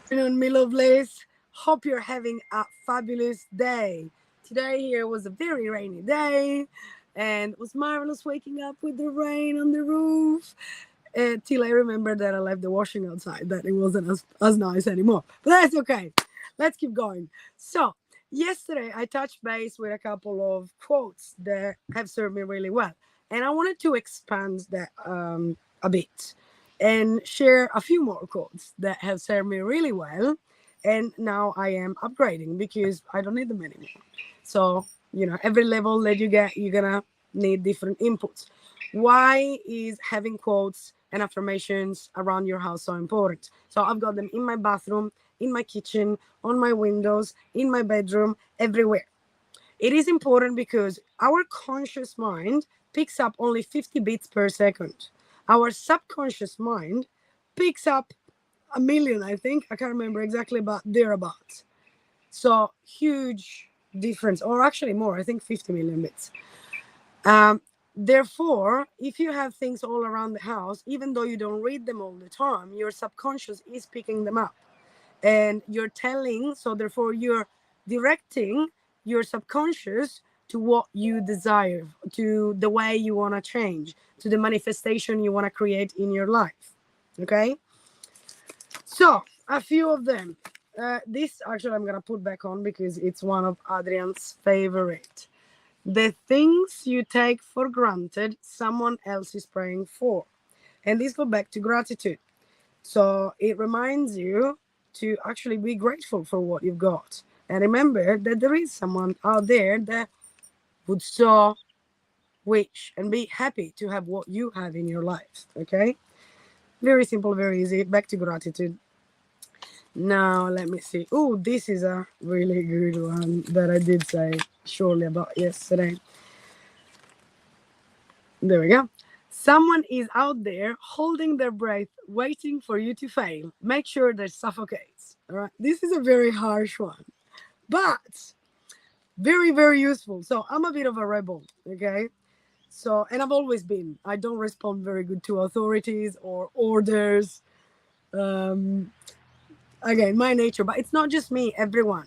Afternoon, my lovelies. Hope you're having a fabulous day. Today here was a very rainy day, and it was marvelous waking up with the rain on the roof. Till I remembered that I left the washing outside, that it wasn't as nice anymore. But that's okay. Let's keep going. So, yesterday I touched base with a couple of quotes that have served me really well, and I wanted to expand that a bit and share a few more quotes that have served me really well. And now I am upgrading because I don't need them anymore. So, every level that you get, you're gonna need different inputs. Why is having quotes and affirmations around your house so important? So I've got them in my bathroom, in my kitchen, on my windows, in my bedroom, everywhere. It is important because our conscious mind picks up only 50 beats per second. Our subconscious mind picks up a million, I think. I can't remember exactly, but thereabouts. So huge difference, or actually more, I think 50 million bits. Um, Therefore, if you have things all around the house, even though you don't read them all the time, your subconscious is picking them up and you're telling, so therefore you're directing your subconscious to what you desire, to the way you want to change, to the manifestation you want to create in your life. Okay, so a few of them. This actually I'm gonna put back on because it's one of Adrian's favorite. The things you take for granted, someone else is praying for. And this goes back to gratitude. So it reminds you to actually be grateful for what you've got. And remember that there is someone out there that would so wish and be happy to have what you have in your life. Okay? Very simple, very easy. Back to gratitude. Now, let me see. Oh, this is a really good one that I did say shortly about yesterday. There we go. Someone is out there holding their breath, waiting for you to fail. Make sure they suffocate. All right. This is a very harsh one, but very, very useful. So I'm a bit of a rebel. Okay. So, and I've always been. I don't respond very good to authorities or orders. Um, Again, my nature, but it's not just me, everyone.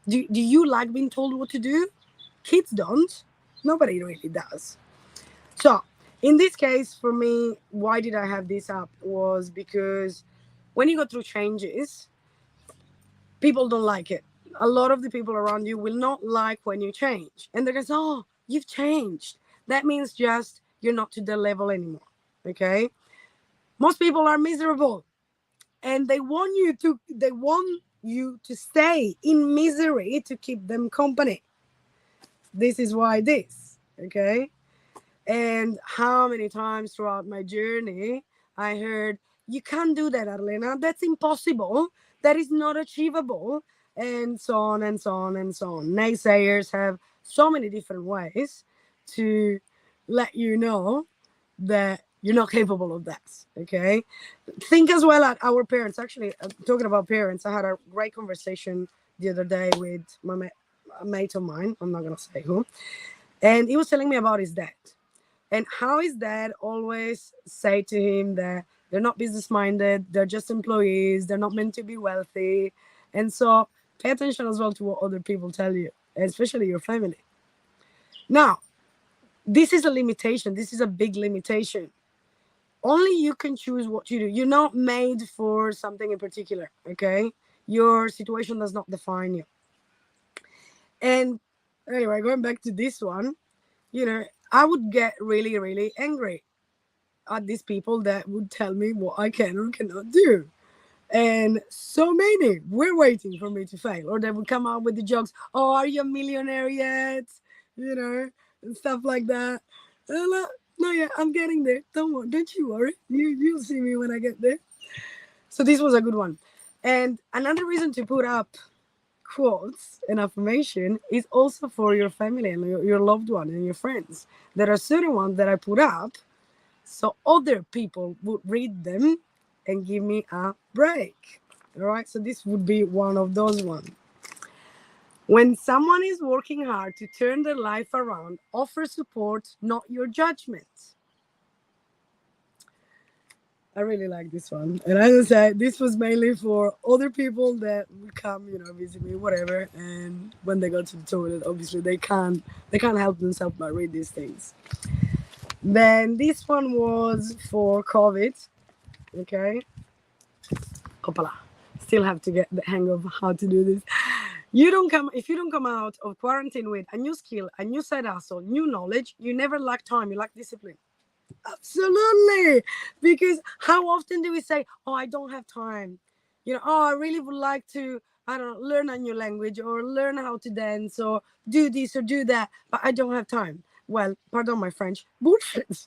Do you like being told what to do? Kids don't. Nobody really does. So, in this case, for me, why did I have this up was because when you go through changes, people don't like it. A lot of the people around you will not like when you change. And they're going to say, oh, you've changed. That means just you're not to the level anymore. Okay? Most people are miserable and they want you to stay in misery to keep them company. This is why this. Okay? And how many times throughout my journey I heard, you can't do that, Arlena. That's impossible. That is not achievable. And so on and so on and so on. Naysayers have so many different ways to let you know that you're not capable of that. Okay. Think as well at our parents. Actually, talking about parents, I had a great conversation the other day with a mate of mine. I'm not going to say who. And he was telling me about his dad and how his dad always say to him that they're not business minded, they're just employees, they're not meant to be wealthy. And so pay attention as well to what other people tell you, especially your family. Now, this is a limitation. This is a big limitation. Only you can choose what you do. You're not made for something in particular, okay? Your situation does not define you. And anyway, going back to this one, I would get really, really angry at these people that would tell me what I can or cannot do. And so many were waiting for me to fail. Or they would come out with the jokes, oh, are you a millionaire yet? And stuff like that. And I'm like, no, yeah, I'm getting there. Don't you worry. You'll see me when I get there. So this was a good one. And another reason to put up quotes and affirmation is also for your family and your loved one and your friends. There are certain ones that I put up so other people would read them and give me a break. All right, so this would be one of those ones. When someone is working hard to turn their life around, offer support, not your judgment. I really like this one. And as I said, this was mainly for other people that would come, visit me, whatever. And when they go to the toilet, obviously they can't help themselves but read these things. Then this one was for COVID. Okay. Opala. Still have to get the hang of how to do this. If you don't come out of quarantine with a new skill, a new side hustle, new knowledge, you never lack time, you lack discipline. Absolutely. Because how often do we say, oh, I don't have time? Oh, I really would like to, I don't know, learn a new language or learn how to dance or do this or do that, but I don't have time. Well, pardon my French, bullshit.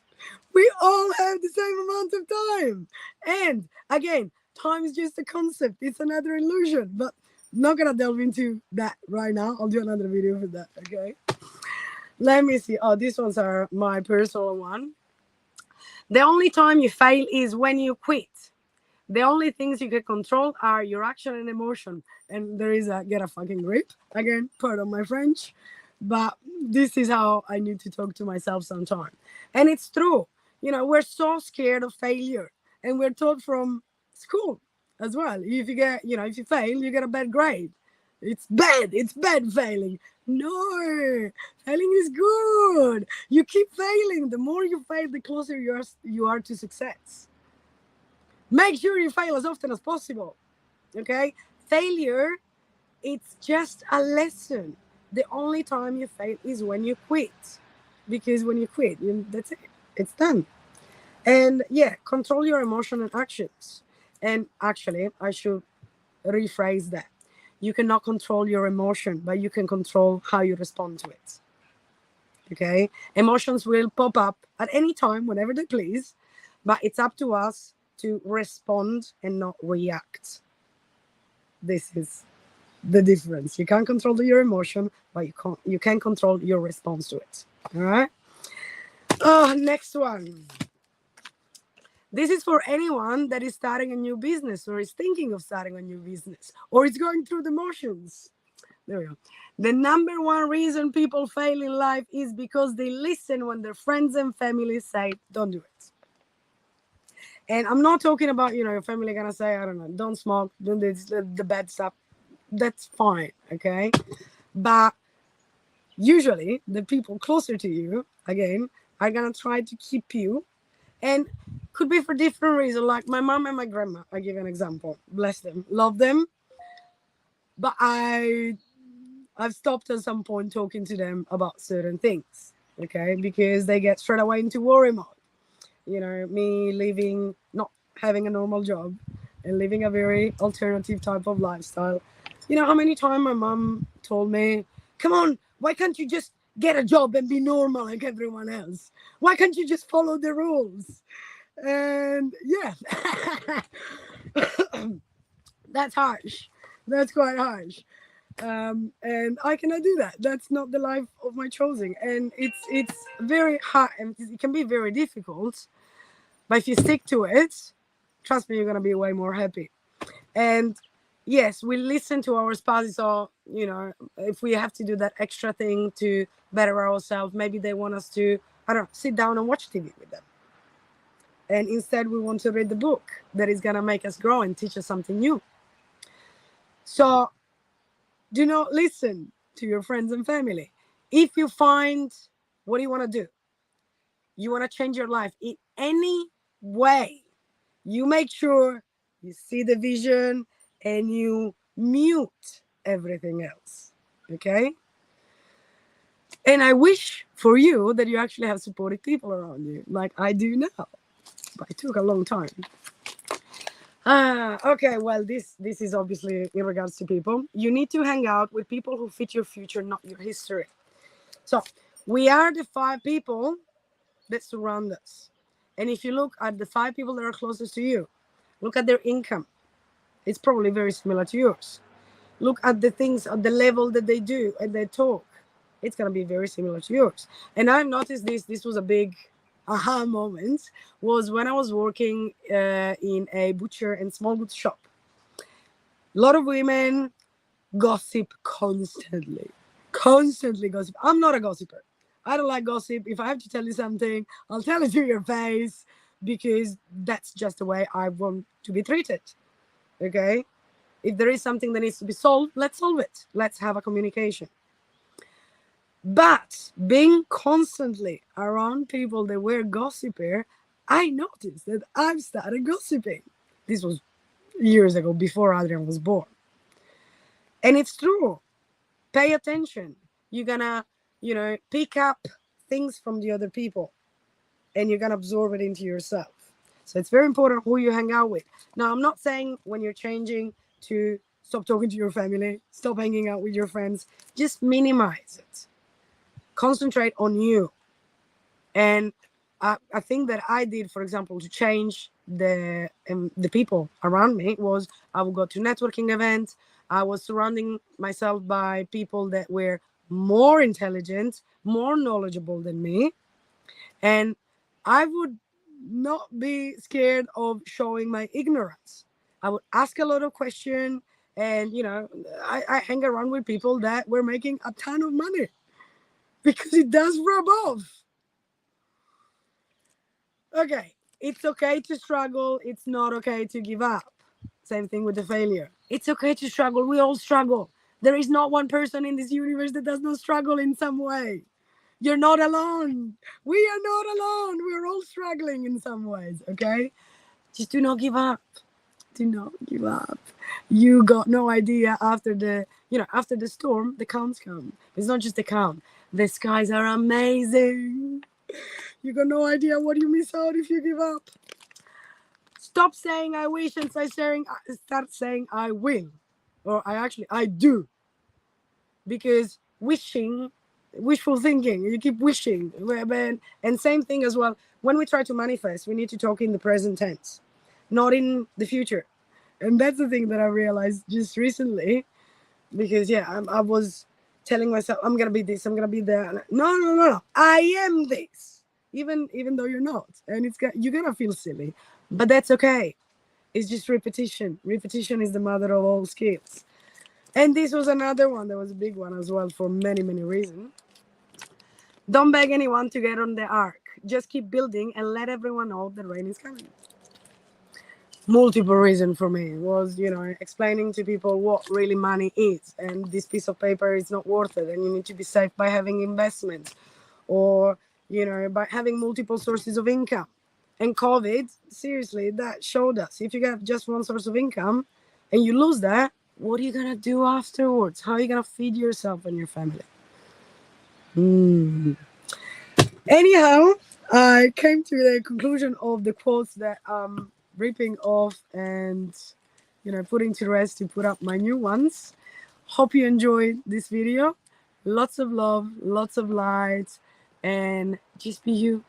We all have the same amount of time. And again, time is just a concept, it's another illusion, but I'm not gonna delve into that right now. I'll do another video for that, okay? Let me see. Oh, these ones are my personal one. The only time you fail is when you quit. The only things you can control are your action and emotion. And there is a get a fucking grip. Again, pardon my French. But this is how I need to talk to myself sometimes. And it's true. We're so scared of failure. And we're taught from school as well. If you fail, you get a bad grade. It's bad. It's bad failing. No, failing is good. You keep failing. The more you fail, the closer you are to success. Make sure you fail as often as possible. Okay? Failure, it's just a lesson. The only time you fail is when you quit. Because when you quit, that's it. It's done. And yeah, control your emotion and actions. And actually, I should rephrase that. You cannot control your emotion, but you can control how you respond to it. Okay? Emotions will pop up at any time, whenever they please, but it's up to us to respond and not react. This is the difference. You can't control your emotion, but you can control your response to it. All right? Oh, next one. This is for anyone that is starting a new business or is thinking of starting a new business or is going through the motions. There we go. The number one reason people fail in life is because they listen when their friends and family say, don't do it. And I'm not talking about, your family going to say, I don't know, don't smoke, don't do this, the bad stuff. That's fine, okay? But usually the people closer to you, again, are going to try to keep you. And could be for different reasons, like my mom and my grandma. I give an example. Bless them. Love them. But I've stopped at some point talking to them about certain things, okay? Because they get straight away into worry mode. Me living, not having a normal job and living a very alternative type of lifestyle. How many times my mom told me, come on, why can't you just get a job and be normal like everyone else? Why can't you just follow the rules? And yeah, that's harsh. That's quite harsh. And I cannot do that. That's not the life of my choosing. And it's very hard and it can be very difficult. But if you stick to it, trust me, you're going to be way more happy. And yes, we listen to our spouses. So, if we have to do that extra thing to better ourselves, maybe they want us to, I don't know, sit down and watch TV with them. And instead, we want to read the book that is going to make us grow and teach us something new. So do not listen to your friends and family. If you find what you want to do, you want to change your life in any way, you make sure you see the vision and you mute everything else. Okay? And I wish for you that you actually have supportive people around you, like I do now. But it took a long time. Okay, well, this is obviously in regards to people. You need to hang out with people who fit your future, not your history. So we are the 5 people that surround us. And if you look at the 5 people that are closest to you, look at their income. It's probably very similar to yours. Look at the things at the level that they do and they talk. It's going to be very similar to yours. And I've noticed this was a big aha moment, was when I was working in a butcher and small goods shop. A lot of women gossip constantly gossip. I'm not a gossiper. I don't like gossip. If I have to tell you something, I'll tell it to your face. because that's just the way I want to be treated. Okay? If there is something that needs to be solved, let's solve it. Let's have a communication. But being constantly around people that were gossiper, I noticed that I've started gossiping. This was years ago, before Adrian was born. And it's true. Pay attention. You're gonna, pick up things from the other people and you're gonna absorb it into yourself. So it's very important who you hang out with. Now, I'm not saying when you're changing to stop talking to your family, stop hanging out with your friends, just minimize it. Concentrate on you. And I think that I did, for example, to change the people around me was I would go to networking events. I was surrounding myself by people that were more intelligent, more knowledgeable than me, and I would not be scared of showing my ignorance. I would ask a lot of questions, and I hang around with people that were making a ton of money because it does rub off. Okay, it's okay to struggle. It's not okay to give up. Same thing with the failure. It's okay to struggle. We all struggle. There is not one person in this universe that does not struggle in some way. You're not alone. We are not alone. We're all struggling in some ways, okay? Just do not give up. Do not give up. You got no idea after the storm, the calms come. It's not just the calm. The skies are amazing. You got no idea what you miss out if you give up. Stop saying I wish and start saying I will. Or I do. Because wishful thinking, you keep wishing. And same thing as well. When we try to manifest, we need to talk in the present tense, not in the future. And that's the thing that I realized just recently. Because, I was telling myself, I'm going to be this, I'm going to be that. No. I am this. Even though you're not, and you're gonna feel silly, but that's okay. It's just repetition. Repetition is the mother of all skills. And this was another one that was a big one as well for many reasons. Don't beg anyone to get on the ark. Just keep building and let everyone know the rain is coming. Multiple reasons for me was explaining to people what really money is, and this piece of paper is not worth it, and you need to be safe by having investments, or by having multiple sources of income. And COVID, seriously, that showed us if you have just one source of income and you lose that, what are you going to do afterwards? How are you going to feed yourself and your family? Anyhow, I came to the conclusion of the quotes that I'm ripping off and putting to rest to put up my new ones. Hope you enjoyed this video. Lots of love, lots of light, and just be you.